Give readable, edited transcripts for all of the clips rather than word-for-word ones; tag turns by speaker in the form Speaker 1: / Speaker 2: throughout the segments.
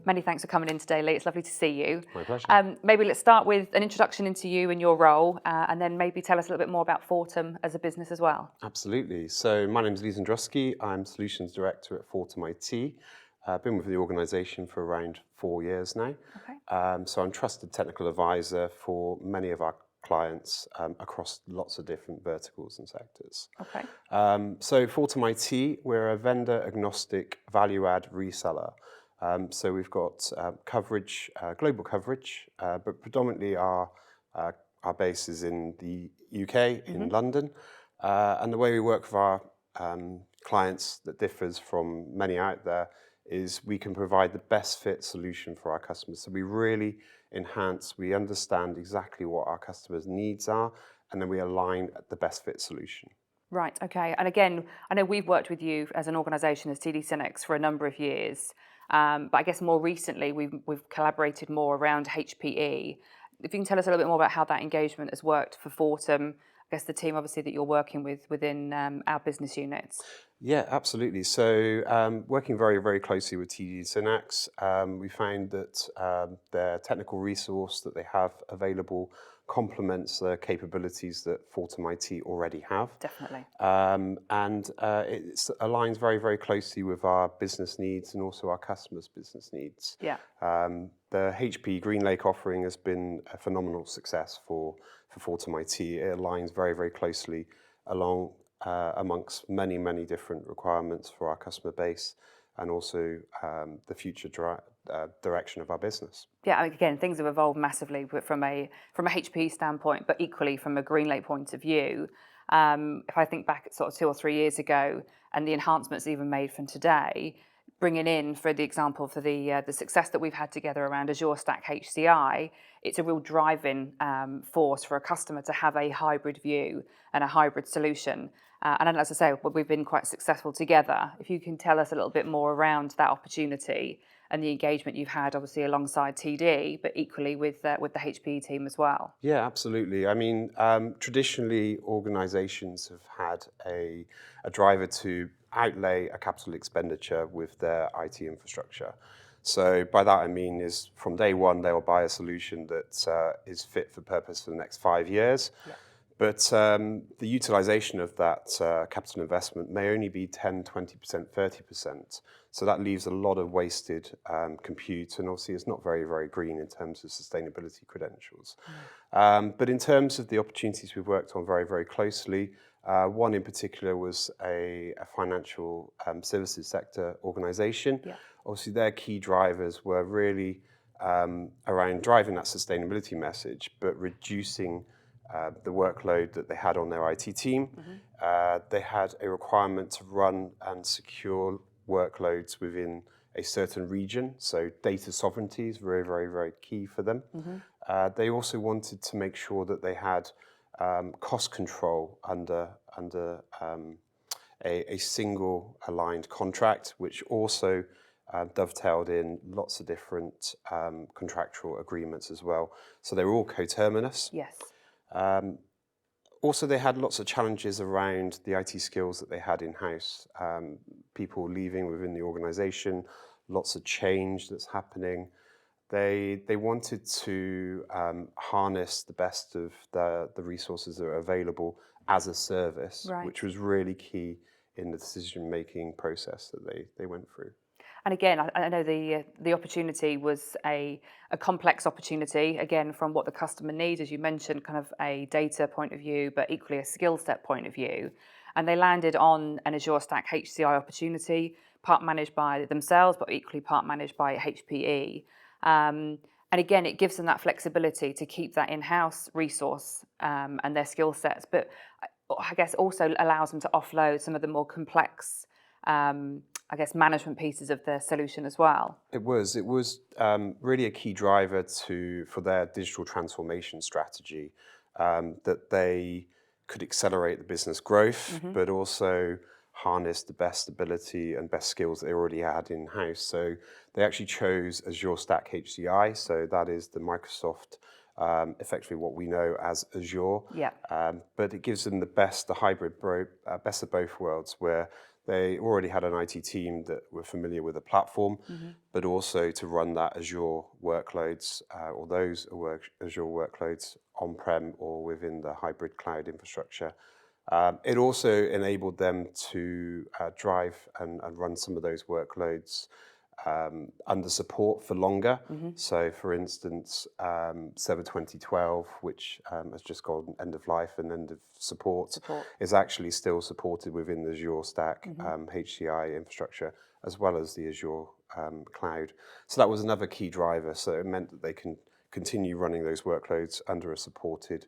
Speaker 1: Many thanks for coming in today, Lee. It's lovely to see you.
Speaker 2: My pleasure.
Speaker 1: Maybe let's start with an introduction into you and your role, and then maybe tell us a little bit more about Fortem as a business as well.
Speaker 2: Absolutely. So my name is Lee Dzendrowski. I'm Solutions Director at Fortem IT. I've been with the organisation for around 4 years now.
Speaker 1: Okay.
Speaker 2: So I'm trusted technical advisor for many of our clients across lots of different verticals and sectors.
Speaker 1: Okay.
Speaker 2: So Fortem IT, we're a vendor agnostic value add reseller. So we've got coverage, global coverage, but predominantly our base is in the UK, in London. And the way we work with our clients that differs from many out there is we can provide the best fit solution for our customers. So we really enhance, we understand exactly what our customers' needs are, and then we align the best fit solution.
Speaker 1: Right, okay. And again, I know we've worked with you as an organisation, as TD SYNNEX, for a number of years. But I guess more recently, we've collaborated more around HPE. If you can tell us a little bit more about how that engagement has worked for Fortem, I guess the team obviously that you're working with within our business units.
Speaker 2: Yeah, absolutely. So working very, very closely with TD SYNNEX, we found that their technical resource that they have available complements the capabilities that Fortem IT already have.
Speaker 1: Definitely.
Speaker 2: And it aligns very, very closely with our business needs and also our customers' business needs.
Speaker 1: Yeah.
Speaker 2: The HPE GreenLake offering has been a phenomenal success for Fortem IT. It aligns very, very closely amongst many, many different requirements for our customer base and also the future direction of our business.
Speaker 1: Yeah, again, things have evolved massively from a HPE standpoint, but equally from a GreenLake point of view. If I think back at sort of 2 or 3 years ago, and the enhancements even made from today, bringing in, for the example, for the success that we've had together around Azure Stack HCI, it's a real driving force for a customer to have a hybrid view and a hybrid solution. And as I say, we've been quite successful together. If you can tell us a little bit more around that opportunity and the engagement you've had, obviously alongside TD, but equally with the HPE team as well.
Speaker 2: Yeah, absolutely. I mean, traditionally, organisations have had a driver to outlay a capital expenditure with their IT infrastructure. So by that I mean is from day one, they will buy a solution that is fit for purpose for the next 5 years.
Speaker 1: Yeah.
Speaker 2: But the utilisation of that capital investment may only be 10, 20%, 30%. So that leaves a lot of wasted compute, and obviously it's not very, very green in terms of sustainability credentials. But in terms of the opportunities we've worked on very, very closely, one in particular was a financial services sector organisation.
Speaker 1: Yeah.
Speaker 2: Obviously their key drivers were really around driving that sustainability message, but reducing the workload that they had on their IT team. They had a requirement to run and secure workloads within a certain region, so data sovereignty is very, very, very key for them. They also wanted to make sure that they had cost control under a single aligned contract, which also dovetailed in lots of different contractual agreements as well. So they were all coterminous.
Speaker 1: Yes.
Speaker 2: Also, they had lots of challenges around the IT skills that they had in-house. People leaving within the organisation, lots of change that's happening. They wanted to harness the best of the resources that are available as a service,
Speaker 1: Right.
Speaker 2: which was really key in the decision-making process that they went through.
Speaker 1: And again, I know the opportunity was a complex opportunity, again, from what the customer needs, as you mentioned, kind of a data point of view, but equally a skill set point of view. And they landed on an Azure Stack HCI opportunity, part managed by themselves, but equally part managed by HPE. And again, it gives them that flexibility to keep that in-house resource and their skill sets, but I guess also allows them to offload some of the more complex management pieces of the solution as well.
Speaker 2: It was really a key driver for their digital transformation strategy, that they could accelerate the business growth, but also harness the best ability and best skills they already had in-house. So they actually chose Azure Stack HCI, so that is the Microsoft, effectively what we know as Azure.
Speaker 1: Yeah.
Speaker 2: But it gives them the hybrid, best of both worlds, where they already had an IT team that were familiar with the platform, but also to run that Azure workloads or those Azure workloads on-prem or within the hybrid cloud infrastructure. It also enabled them to drive and run some of those workloads under support for longer. So, for instance, Server 2012, which has just gone end of life and end of support, is actually still supported within the Azure stack, HCI infrastructure, as well as the Azure cloud. So that was another key driver. So it meant that they can continue running those workloads under a supported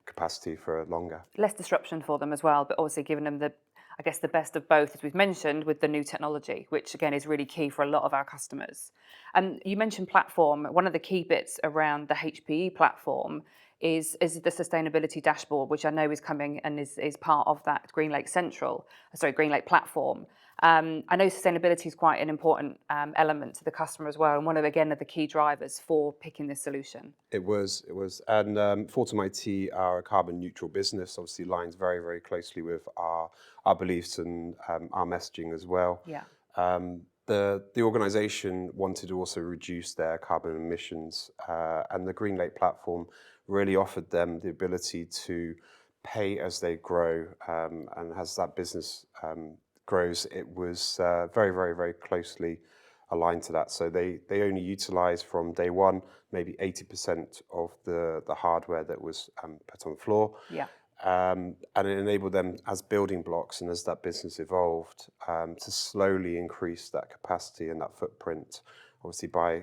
Speaker 2: capacity for longer.
Speaker 1: Less disruption for them as well, but also giving them the, I guess, the best of both, as we've mentioned, with the new technology, which again is really key for a lot of our customers. And you mentioned platform. One of the key bits around the HPE platform is the sustainability dashboard, which I know is coming and is part of that GreenLake platform. I know sustainability is quite an important element to the customer as well, and one of the key drivers for picking this solution.
Speaker 2: It was, and Fortem IT, our carbon neutral business, obviously aligns very, very closely with our beliefs and our messaging as well.
Speaker 1: Yeah.
Speaker 2: The organisation wanted to also reduce their carbon emissions, and the GreenLake platform really offered them the ability to pay as they grow, and as that business grows, it was very, very, very closely aligned to that. So they only utilise from day one maybe 80% of the hardware that was put on the floor.
Speaker 1: Yeah.
Speaker 2: And it enabled them as building blocks and as that business evolved to slowly increase that capacity and that footprint. Obviously, by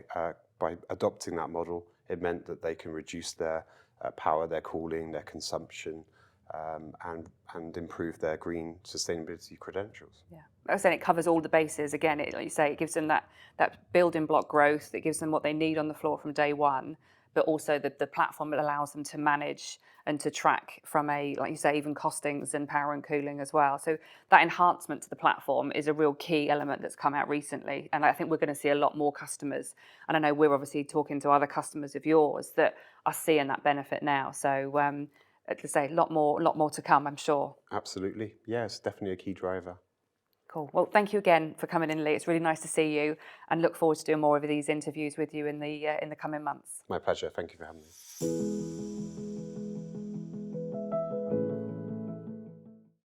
Speaker 2: adopting that model, it meant that they can reduce their power, their cooling, their consumption, and improve their green sustainability credentials.
Speaker 1: Yeah, I was saying it covers all the bases. Again, like you say, it gives them that building block growth. It gives them what they need on the floor from day one, but also the platform that allows them to manage and to track from like you say, even costings and power and cooling as well. So that enhancement to the platform is a real key element that's come out recently, and I think we're going to see a lot more customers. And I know we're obviously talking to other customers of yours that are seeing that benefit now. So to say, a lot more to come, I'm sure.
Speaker 2: Absolutely, yes, definitely a key driver.
Speaker 1: Cool. Well, thank you again for coming in, Lee. It's really nice to see you, and look forward to doing more of these interviews with you in the coming months.
Speaker 2: My pleasure. Thank you for having me.